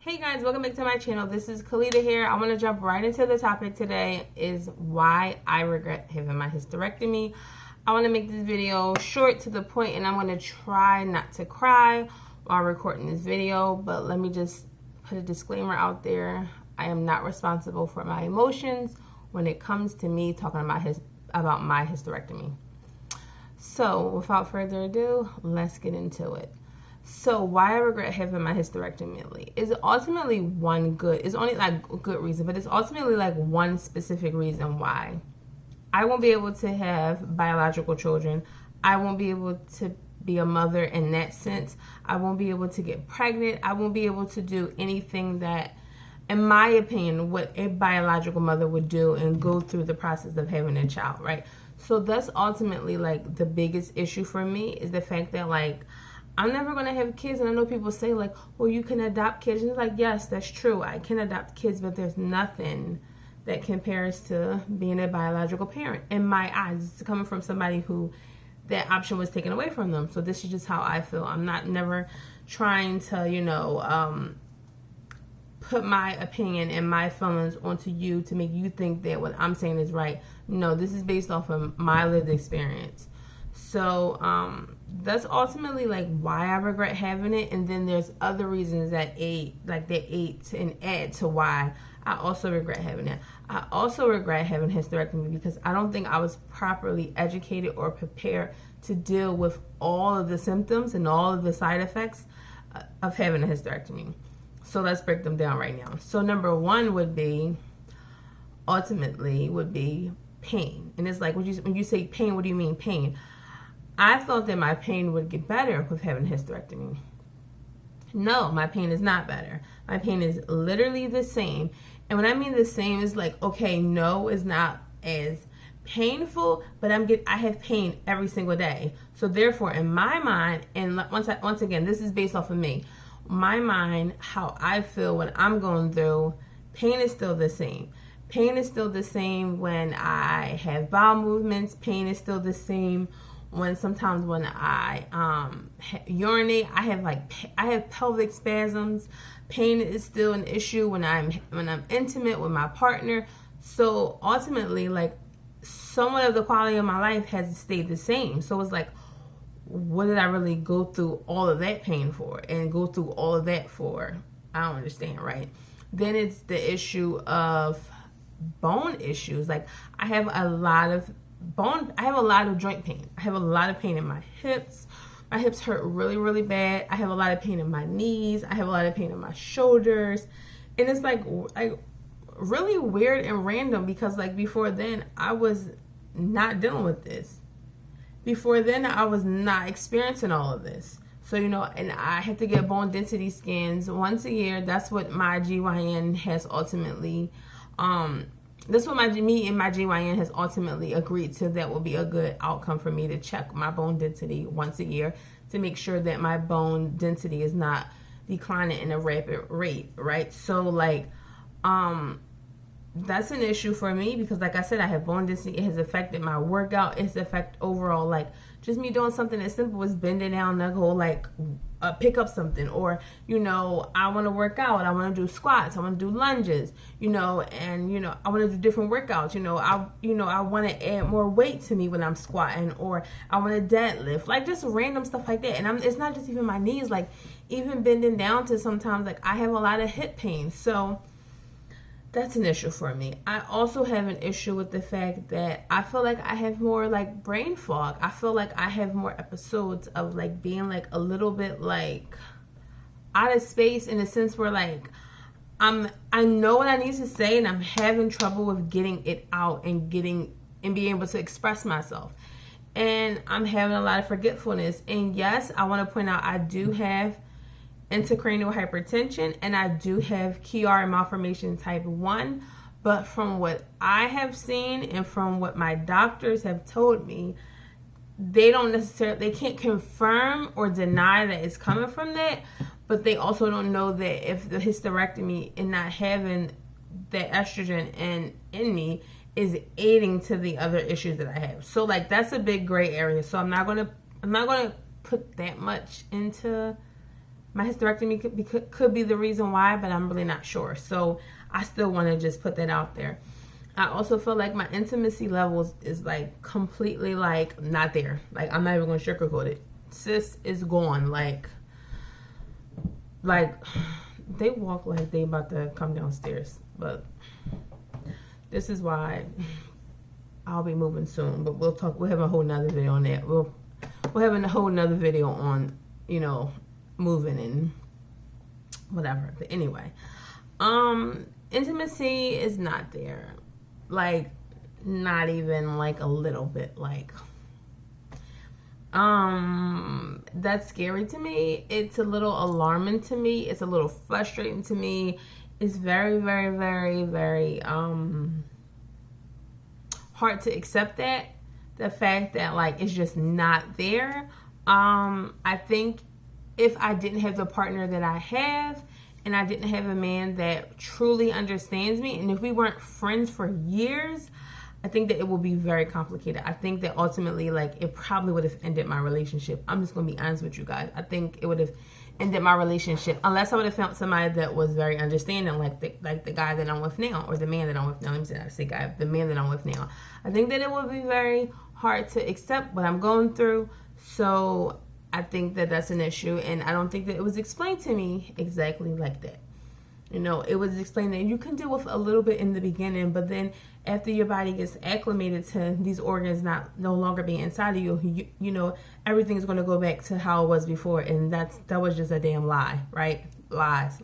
Hey guys, welcome back to my channel. This is Khalida here. I want to jump right into the topic today is why I regret having my hysterectomy. I want to make this video short to the point, and I'm going to try not to cry while recording this video, but let me just put a disclaimer out there. I am not responsible for my emotions when it comes to me talking about my hysterectomy. So without further ado, let's get into it. So why I regret having my hysterectomy is ultimately it's only like a good reason, but it's ultimately like one specific reason why. I won't be able to have biological children. I won't be able to be a mother in that sense. I won't be able to get pregnant. I won't be able to do anything that, in my opinion, what a biological mother would do and go through the process of having a child, right? So that's ultimately like the biggest issue for me, is the fact that like I'm never going to have kids. And I know people say like, well, you can adopt kids. And it's like, yes, that's true. I can adopt kids, but there's nothing that compares to being a biological parent in my eyes. It's coming from somebody who that option was taken away from them. So this is just how I feel. I'm never trying to, put my opinion and my feelings onto you to make you think that what I'm saying is right. No, this is based off of my lived experience. So that's ultimately like why I regret having it. And then there's other reasons that aid and add to why I also regret having it. I also regret having hysterectomy because I don't think I was properly educated or prepared to deal with all of the symptoms and all of the side effects of having a hysterectomy. So let's break them down right now. So number one would be pain. And it's like when you say pain, what do you mean pain? I thought that my pain would get better with having a hysterectomy. No, my pain is not better. My pain is literally the same. And when I mean the same, is like, okay, no, it's not as painful, but I have pain every single day. So therefore, in my mind, and once again, this is based off of me, my mind, how I feel when I'm going through, pain is still the same. Pain is still the same when I have bowel movements. Pain is still the same sometimes when I urinate. I have pelvic spasms. Pain is still an issue when I'm intimate with my partner. So ultimately, like, somewhat of the quality of my life has stayed the same. So it's like, what did I really go through all of that pain for and go through all of that for? I don't understand, right? Then it's the issue of bone issues. Like, I have a lot of joint pain. I have a lot of pain in my hips. My hips hurt really, really bad. I have a lot of pain in my knees. I have a lot of pain in my shoulders. And it's like really weird and random because like before then I was not dealing with this. Before then I was not experiencing all of this. So, and I have to get bone density scans once a year. That's what my GYN has ultimately that's what me and my GYN has ultimately agreed to. That will be a good outcome for me, to check my bone density once a year to make sure that my bone density is not declining in a rapid rate, right? So like that's an issue for me because like I said, I have bone density. It has affected my workout. It's affected overall, like just me doing something as simple as bending down to go like pick up something, or I want to work out. I want to do squats. I want to do lunges. And I want to do different workouts. I want to add more weight to me when I'm squatting, or I want to deadlift, like just random stuff like that. And it's not just even my knees, like even bending down to sometimes like I have a lot of hip pain. So that's an issue for me. I also have an issue with the fact that I feel like I have more like brain fog. I feel like I have more episodes of like being like a little bit like out of space, in a sense where like I know what I need to say and I'm having trouble with getting it out and being able to express myself. And I'm having a lot of forgetfulness. And yes, I want to point out I do have intracranial hypertension, and I do have Chiari malformation type 1, but from what I have seen and from what my doctors have told me, they can't confirm or deny that it's coming from that, but they also don't know that if the hysterectomy and not having that estrogen in me is aiding to the other issues that I have. So like that's a big gray area. So I'm not gonna put that much into my hysterectomy could be the reason why, but I'm really not sure. So I still want to just put that out there. I also feel like my intimacy levels is like completely like not there. Like I'm not even going to sugarcoat it. Sis is gone. Like they walk like they about to come downstairs. But this is why I'll be moving soon. But we'll have a whole nother video on that. We'll have a whole nother video on, you know, moving and whatever. But anyway, intimacy is not there. Like not even like a little bit. Like that's scary to me. It's a little alarming to me. It's a little frustrating to me. It's very, very, very, very hard to accept that. The fact that like it's just not there. I think if I didn't have the partner that I have, and I didn't have a man that truly understands me, and if we weren't friends for years, I think that it will be very complicated. I think that ultimately, like, it probably would have ended my relationship. I'm just going to be honest with you guys. I think it would have ended my relationship unless I would have found somebody that was very understanding, like the guy that I'm with now, or the man that I'm with now. Let me say guy, the man that I'm with now. I think that it would be very hard to accept what I'm going through. So I think that that's an issue, and I don't think that it was explained to me exactly like that. You know, it was explained that you can deal with a little bit in the beginning, but then after your body gets acclimated to these organs no longer being inside of you, you know, everything's going to go back to how it was before, and that was just a damn lie, right? Lies.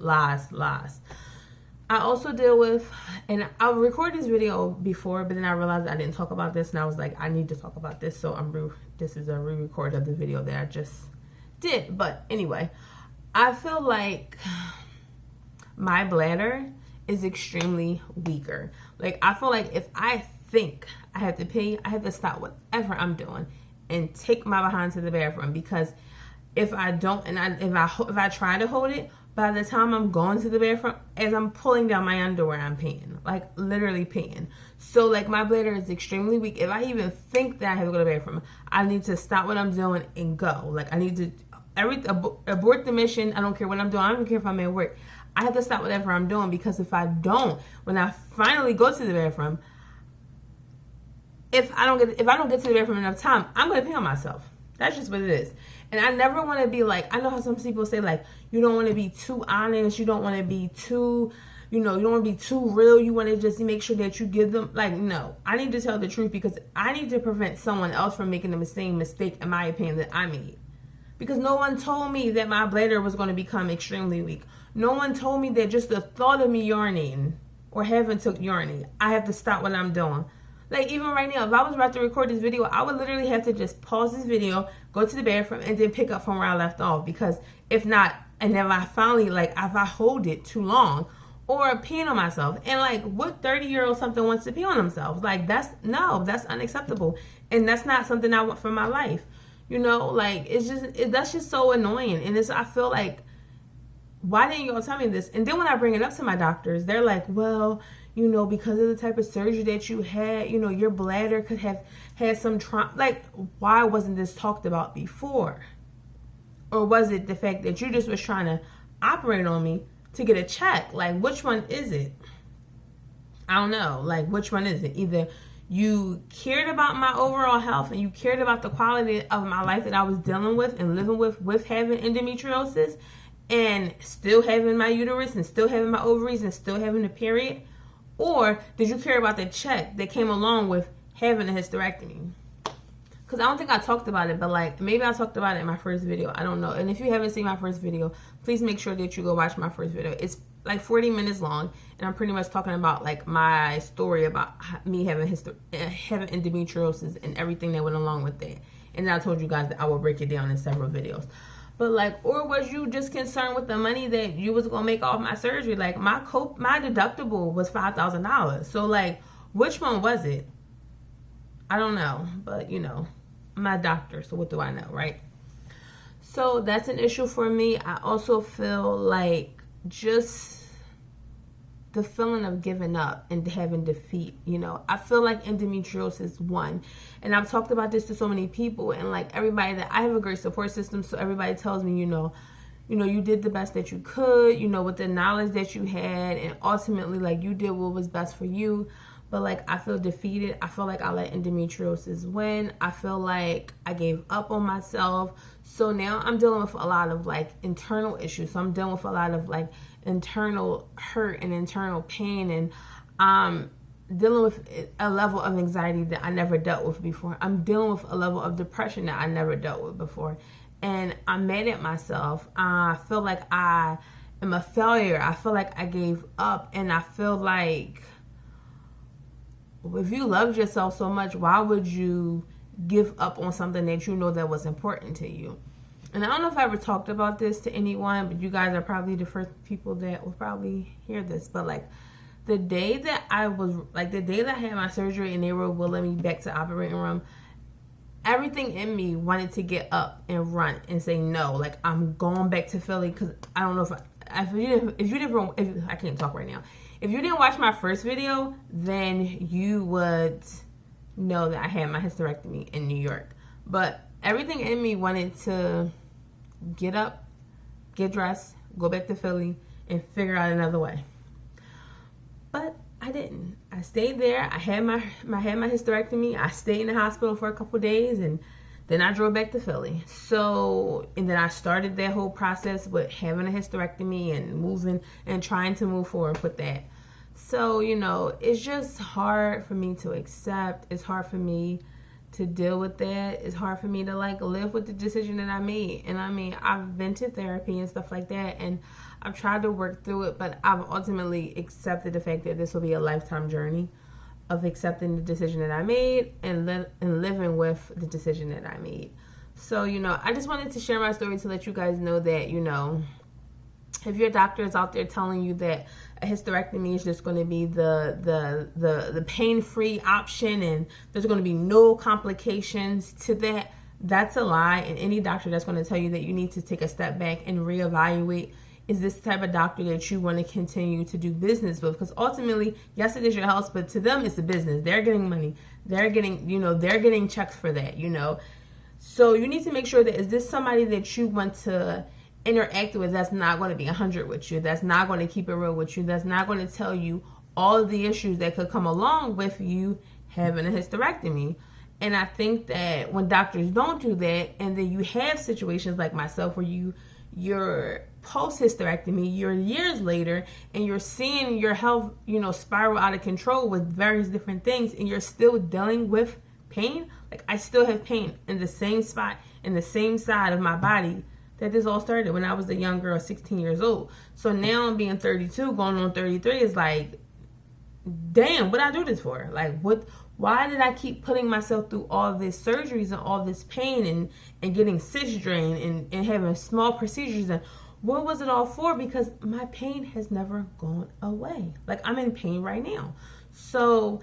I also deal with, and I recorded this video before, but then I realized I didn't talk about this, and I was like, I need to talk about this, so this is a re-record of the video that I just did. But anyway, I feel like my bladder is extremely weaker. Like, I feel like if I think I have to pee, I have to stop whatever I'm doing and take my behind to the bathroom, because if I don't, and if I try to hold it, by the time I'm going to the bathroom, as I'm pulling down my underwear, I'm peeing, like literally peeing. So like my bladder is extremely weak. If I even think that I have to go to the bathroom, I need to stop what I'm doing and go. Like I need to abort the mission. I don't care what I'm doing. I don't care if I'm at work. I have to stop whatever I'm doing, because if I don't, when I finally go to the bathroom, if I don't get to the bathroom enough time, I'm gonna pee on myself. That's just what it is. And I never want to be like, I know how some people say, like, you don't want to be too honest, you don't want to be too, you don't want to be too real, you want to just make sure that you give them, like, no. I need to tell the truth, because I need to prevent someone else from making the same mistake, in my opinion, that I made. Because no one told me that my bladder was going to become extremely weak. No one told me that just the thought of me urinating or having to urinate, I have to stop what I'm doing. Like, even right now, if I was about to record this video, I would literally have to just pause this video, go to the bathroom, and then pick up from where I left off. Because if not, and then I finally, like, if I hold it too long, or peeing on myself. And, like, what 30-year-old something wants to pee on themselves? Like, that's unacceptable. And that's not something I want for my life. You know, like, that's just so annoying. And I feel like, why didn't y'all tell me this? And then when I bring it up to my doctors, they're like, well, because of the type of surgery that you had, your bladder could have had some trauma. Like, why wasn't this talked about before? Or was it the fact that you just was trying to operate on me to get a check? Like, which one is it? I don't know. Like, which one is it? Either you cared about my overall health and you cared about the quality of my life that I was dealing with and living with having endometriosis and still having my uterus and still having my ovaries and still having a period. Or did you care about the check that came along with having a hysterectomy? Because I don't think I talked about it, but like maybe I talked about it in my first video. I don't know. And if you haven't seen my first video, please make sure that you go watch my first video. It's like 40 minutes long, and I'm pretty much talking about like my story about me having endometriosis and everything that went along with that. And then I told you guys that I will break it down in several videos. But like, or was you just concerned with the money that you was gonna make off my surgery? Like my deductible was $5,000. So like, which one was it? I don't know, but I'm not a doctor, so what do I know, right? So that's an issue for me. I also feel like just the feeling of giving up and having defeat, I feel like endometriosis won. And I've talked about this to so many people, and like everybody that I have a great support system, so everybody tells me, you know, you did the best that you could, you know, with the knowledge that you had, and ultimately, like, you did what was best for you. But, like, I feel defeated. I feel like I let endometriosis win. I feel like I gave up on myself. So now I'm dealing with a lot of, like, internal issues. So I'm dealing with a lot of, like, internal hurt and internal pain. And I'm dealing with a level of anxiety that I never dealt with before. I'm dealing with a level of depression that I never dealt with before. And I'm mad at myself. I feel like I am a failure. I feel like I gave up. And I feel like, if you loved yourself so much, why would you give up on something that you know that was important to you? And I don't know if I ever talked about this to anyone, but you guys are probably the first people that will probably hear this. But, like, the day that I had my surgery and they were willing me back to the operating room, everything in me wanted to get up and run and say no. Like, I'm going back to Philly, because I don't know if I can't talk right now. If you didn't watch my first video, then you would know that I had my hysterectomy in New York. But everything in me wanted to get up, get dressed, go back to Philly, and figure out another way. But I didn't. I stayed there. I had my hysterectomy. I stayed in the hospital for a couple days, and then I drove back to Philly. So, and then I started that whole process with having a hysterectomy and moving and trying to move forward with that. So, you know, it's just hard for me to accept. It's hard for me to deal with that. It's hard for me to, like, live with the decision that I made. And I mean, I've been to therapy and stuff like that, and I've tried to work through it, but I've ultimately accepted the fact that this will be a lifetime journey of accepting the decision that I made and living with the decision that I made. So, you know, I just wanted to share my story to let you guys know that, you know, if your doctor is out there telling you that a hysterectomy is just going to be the pain-free option and there's going to be no complications to that, that's a lie. And any doctor that's going to tell you that you need to take a step back and reevaluate, is this the type of doctor that you want to continue to do business with? Because ultimately, yes, it is your health, but to them, it's a business. They're getting money. They're getting checks for that, you know. So you need to make sure that, is this somebody that you want to interact with that's not going to be 100 with you, that's not going to keep it real with you, that's not going to tell you all of the issues that could come along with you having a hysterectomy. And I think that when doctors don't do that, and then you have situations like myself where you're post-hysterectomy, you're years later, and you're seeing your health, you know, spiral out of control with various different things, and you're still dealing with pain. Like, I still have pain in the same spot, in the same side of my body that this all started when I was a young girl, 16 years old. So now I'm being 32, going on 33, is like, damn, what I do this for? Like, why did I keep putting myself through all this surgeries and all this pain and getting cis drain and having small procedures, and what was it all for? Because my pain has never gone away. Like, I'm in pain right now. So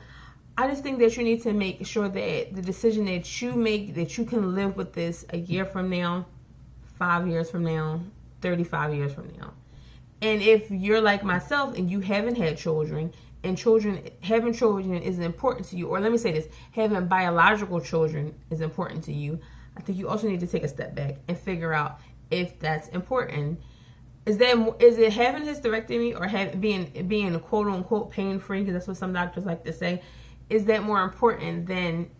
I just think that you need to make sure that the decision that you make, that you can live with this a year from now, 5 years from now, 35 years from now. And if you're like myself and you haven't had children, and having children is important to you, or let me say this, having biological children is important to you, I think you also need to take a step back and figure out if that's important. Is it having hysterectomy or being quote unquote pain free, because that's what some doctors like to say, is that more important than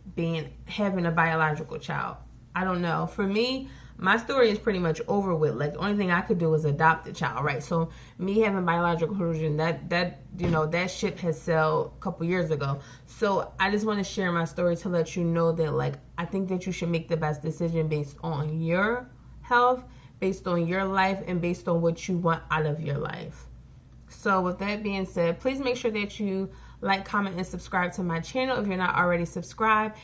having a biological child? I don't know. For me, my story is pretty much over with. Like, the only thing I could do is adopt a child, right? So me having biological children, that ship has sailed a couple years ago. So I just want to share my story to let you know that, like, I think that you should make the best decision based on your health, based on your life, and based on what you want out of your life. So with that being said, please make sure that you like, comment, and subscribe to my channel if you're not already subscribed.